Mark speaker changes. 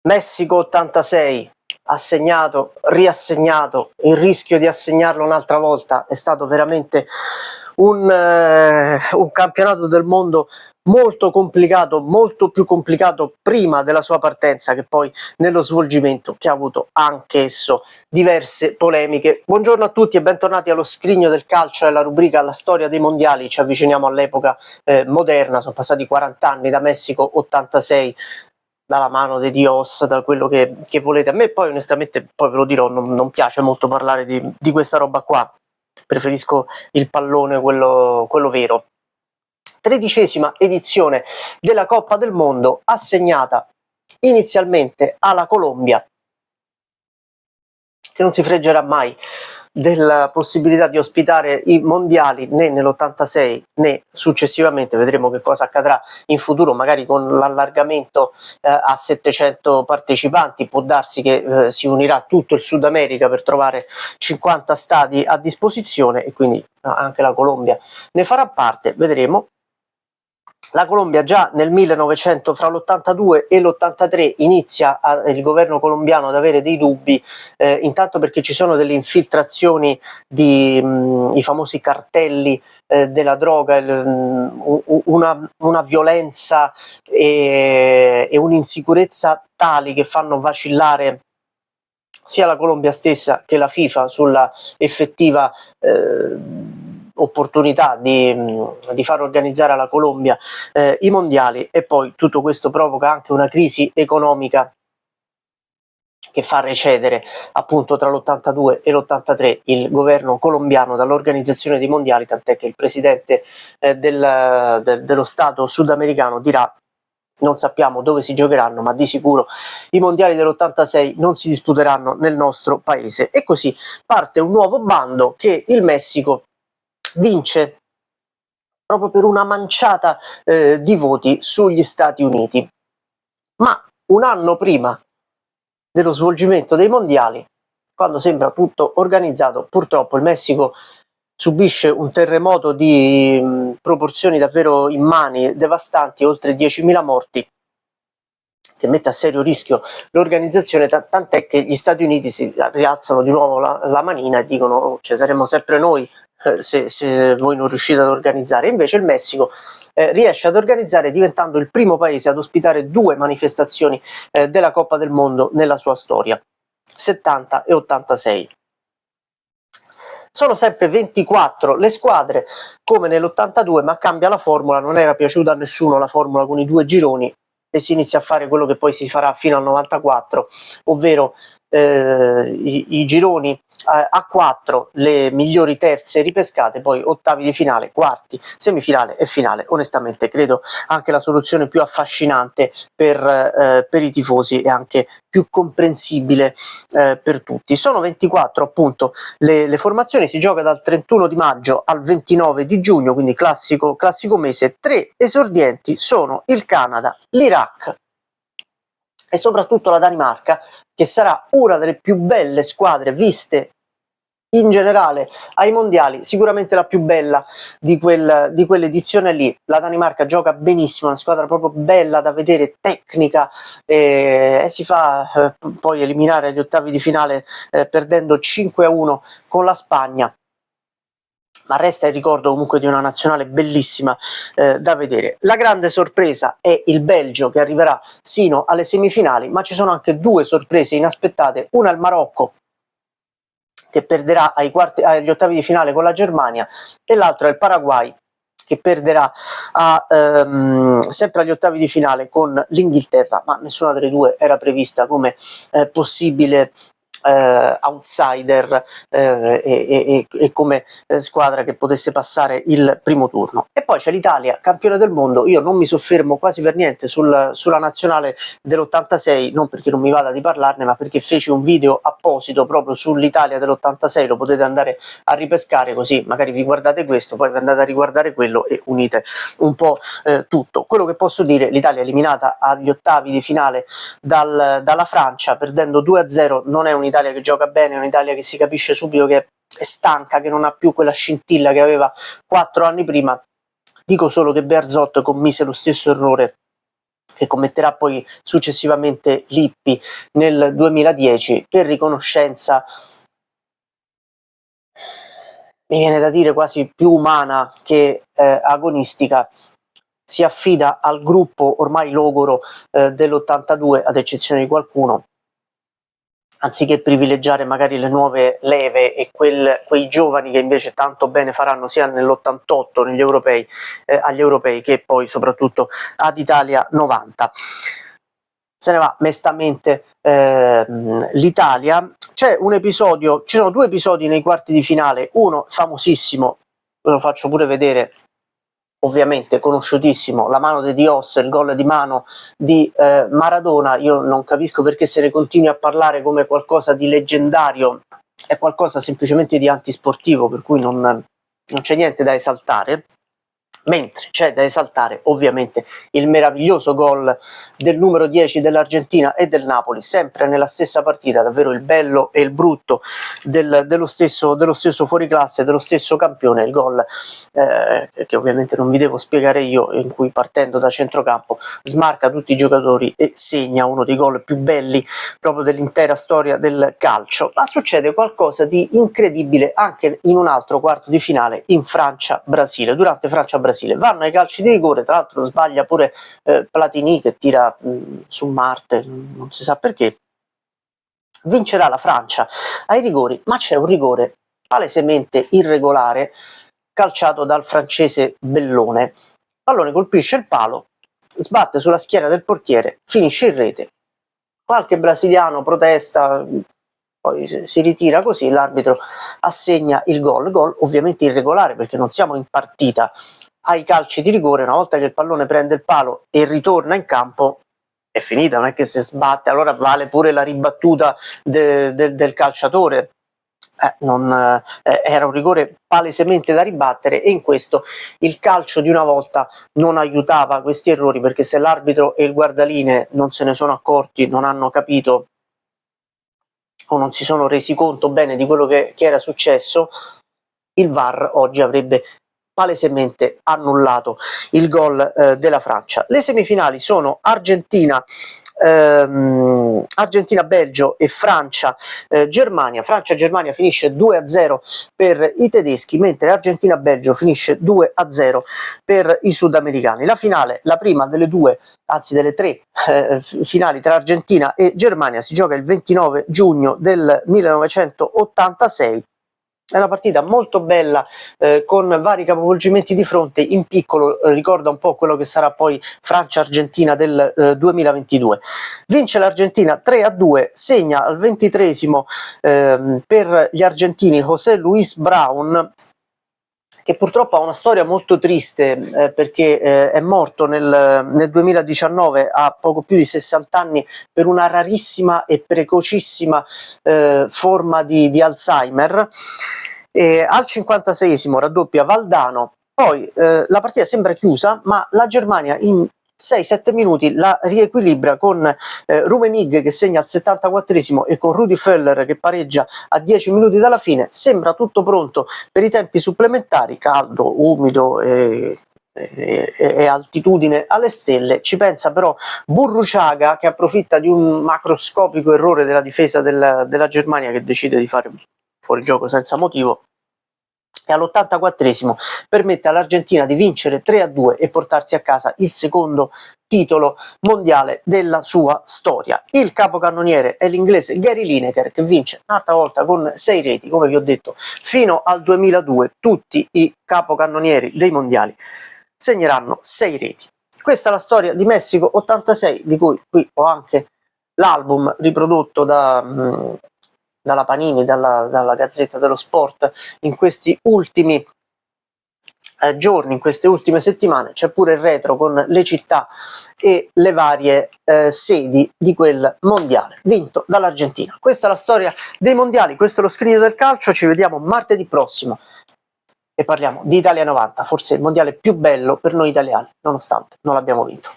Speaker 1: Messico 86, assegnato, riassegnato, il rischio di assegnarlo un'altra volta è stato veramente un campionato del mondo molto complicato, molto più complicato prima della sua partenza che poi nello svolgimento, che ha avuto anch'esso diverse polemiche. Buongiorno a tutti e bentornati allo Scrigno del Calcio, è la rubrica La storia dei mondiali. Ci avviciniamo all'epoca moderna, sono passati 40 anni da Messico 86, dalla mano di Dios, da quello che volete. A me poi onestamente, poi ve lo dirò, non piace molto parlare di questa roba qua, preferisco il pallone, quello vero. 13ª edizione della Coppa del Mondo, assegnata inizialmente alla Colombia, che non si freggerà mai della possibilità di ospitare i mondiali né nell'86 né successivamente. Vedremo che cosa accadrà in futuro, magari con l'allargamento a 700 partecipanti. Può darsi che si unirà tutto il Sud America per trovare 50 stadi a disposizione e quindi anche la Colombia ne farà parte, vedremo. La Colombia già nel 1900, fra l'82 e l'83, inizia il governo colombiano ad avere dei dubbi, intanto perché ci sono delle infiltrazioni di i famosi cartelli della droga, una violenza e un'insicurezza tali che fanno vacillare sia la Colombia stessa che la FIFA sulla effettiva opportunità di far organizzare alla Colombia i mondiali, e poi tutto questo provoca anche una crisi economica che fa recedere appunto tra l'82 e l'83 il governo colombiano dall'organizzazione dei mondiali, tant'è che il presidente dello Stato sudamericano dirà: non sappiamo dove si giocheranno, ma di sicuro i mondiali dell'86 non si disputeranno nel nostro paese. E così parte un nuovo bando che il Messico vince proprio per una manciata di voti sugli Stati Uniti. Ma un anno prima dello svolgimento dei mondiali, quando sembra tutto organizzato, purtroppo il Messico subisce un terremoto di proporzioni davvero immani, devastanti, oltre 10.000 morti, che mette a serio rischio l'organizzazione, tant'è che gli Stati Uniti si rialzano di nuovo la manina e dicono: oh, ci saremo sempre noi se voi non riuscite ad organizzare. Invece il Messico riesce ad organizzare, diventando il primo paese ad ospitare 2 manifestazioni della Coppa del Mondo nella sua storia, 70 e 86. Sono sempre 24 le squadre come nell'82, ma cambia la formula. Non era piaciuta a nessuno la formula con i 2 gironi e si inizia a fare quello che poi si farà fino al 94, ovvero i gironi a 4, le migliori terze ripescate, poi ottavi di finale, quarti, semifinale e finale. Onestamente credo anche la soluzione più affascinante per i tifosi e anche più comprensibile per tutti. Sono 24 appunto le formazioni, si gioca dal 31 di maggio al 29 di giugno, quindi classico mese. 3 esordienti sono il Canada, l'Iraq e soprattutto la Danimarca, che sarà una delle più belle squadre viste in generale ai mondiali, sicuramente la più bella di quell'edizione lì. La Danimarca gioca benissimo, una squadra proprio bella da vedere, tecnica, e si fa poi eliminare agli ottavi di finale perdendo 5-1 con la Spagna. Ma resta il ricordo comunque di una nazionale bellissima da vedere. La grande sorpresa è il Belgio, che arriverà sino alle semifinali, ma ci sono anche 2 sorprese inaspettate: una il Marocco, che perderà agli ottavi di finale con la Germania, e l'altro è il Paraguay, che perderà sempre agli ottavi di finale con l'Inghilterra, ma nessuna delle 2 era prevista come possibile outsider e come squadra che potesse passare il primo turno. E poi c'è l'Italia, campione del mondo. Io non mi soffermo quasi per niente sulla nazionale dell'86, non perché non mi vada di parlarne, ma perché feci un video apposito proprio sull'Italia dell'86, lo potete andare a ripescare, così magari vi guardate questo, poi vi andate a riguardare quello e unite un po' tutto. Quello che posso dire: l'Italia eliminata agli ottavi di finale dalla Francia, perdendo 2-0, non è un'Italia che gioca bene, è un'Italia che si capisce subito che è stanca, che non ha più quella scintilla che aveva 4 anni prima. Dico solo che Bearzot commise lo stesso errore che commetterà poi successivamente Lippi nel 2010, per riconoscenza, mi viene da dire quasi più umana che agonistica, si affida al gruppo ormai logoro dell'82, ad eccezione di qualcuno, anziché privilegiare magari le nuove leve e quei giovani che invece tanto bene faranno sia nell'88 negli europei, agli europei, che poi soprattutto ad Italia 90. Se ne va mestamente l'Italia. C'è un episodio, ci sono due episodi nei quarti di finale, uno famosissimo, ve lo faccio pure vedere, ovviamente conosciutissimo, la mano di Dios, il gol di mano di Maradona. Io non capisco perché se ne continui a parlare come qualcosa di leggendario, è qualcosa semplicemente di antisportivo, per cui non c'è niente da esaltare. Mentre c'è da esaltare ovviamente il meraviglioso gol del numero 10 dell'Argentina e del Napoli, sempre nella stessa partita, davvero il bello e il brutto dello stesso fuoriclasse, dello stesso campione, il gol che ovviamente non vi devo spiegare io, in cui partendo da centrocampo smarca tutti i giocatori e segna uno dei gol più belli proprio dell'intera storia del calcio. Ma succede qualcosa di incredibile anche in un altro quarto di finale, in Francia-Brasile. Durante Francia-Brasile vanno ai calci di rigore, tra l'altro sbaglia pure Platini, che tira su Marte, non si sa perché. Vincerà la Francia ai rigori, ma c'è un rigore palesemente irregolare calciato dal francese Bellone. Il pallone colpisce il palo, sbatte sulla schiena del portiere, finisce in rete. Qualche brasiliano protesta, poi si ritira così, l'arbitro assegna il gol ovviamente irregolare, perché non siamo in partita. Ai calci di rigore, una volta che il pallone prende il palo e ritorna in campo, è finita, non è che se sbatte allora vale pure la ribattuta del calciatore. Era un rigore palesemente da ribattere, e in questo il calcio di una volta non aiutava questi errori, perché se l'arbitro e il guardalinee non se ne sono accorti, non hanno capito o non si sono resi conto bene di quello che era successo, il VAR oggi avrebbe palesemente annullato il gol della Francia. Le semifinali sono Argentina-Belgio e Francia-Germania. Francia-Germania finisce 2-0 per i tedeschi, mentre Argentina-Belgio finisce 2-0 per i sudamericani. La finale, la prima delle due, anzi delle tre finali tra Argentina e Germania, si gioca il 29 giugno del 1986. È una partita molto bella, con vari capovolgimenti di fronte. In piccolo ricorda un po' quello che sarà poi Francia-Argentina del 2022. Vince l'Argentina 3-2, segna al 23esimo per gli argentini José Luis Brown, che purtroppo ha una storia molto triste, perché è morto nel 2019 a poco più di 60 anni per una rarissima e precocissima forma di Alzheimer. Al 56esimo raddoppia Valdano, poi la partita sembra chiusa, ma la Germania in 6-7 minuti la riequilibra con Rummenigge che segna al 74esimo e con Rudi Völler che pareggia a 10 minuti dalla fine. Sembra tutto pronto per i tempi supplementari, caldo, umido e altitudine alle stelle. Ci pensa però Burruchaga, che approfitta di un macroscopico errore della difesa della Germania, che decide di fare fuorigioco senza motivo, e all'84esimo permette all'Argentina di vincere 3-2 e portarsi a casa il secondo titolo mondiale della sua storia. Il capocannoniere è l'inglese Gary Lineker, che vince un'altra volta con 6 reti. Come vi ho detto, fino al 2002 tutti i capocannonieri dei mondiali segneranno 6 reti. Questa è la storia di Messico 86, di cui qui ho anche l'album riprodotto dalla Panini, dalla Gazzetta dello Sport in questi ultimi giorni, in queste ultime settimane. C'è pure il retro con le città e le varie sedi di quel mondiale vinto dall'Argentina. Questa è la storia dei mondiali, questo è lo scrigno del calcio. Ci vediamo martedì prossimo e parliamo di Italia 90, forse il mondiale più bello per noi italiani, nonostante non l'abbiamo vinto.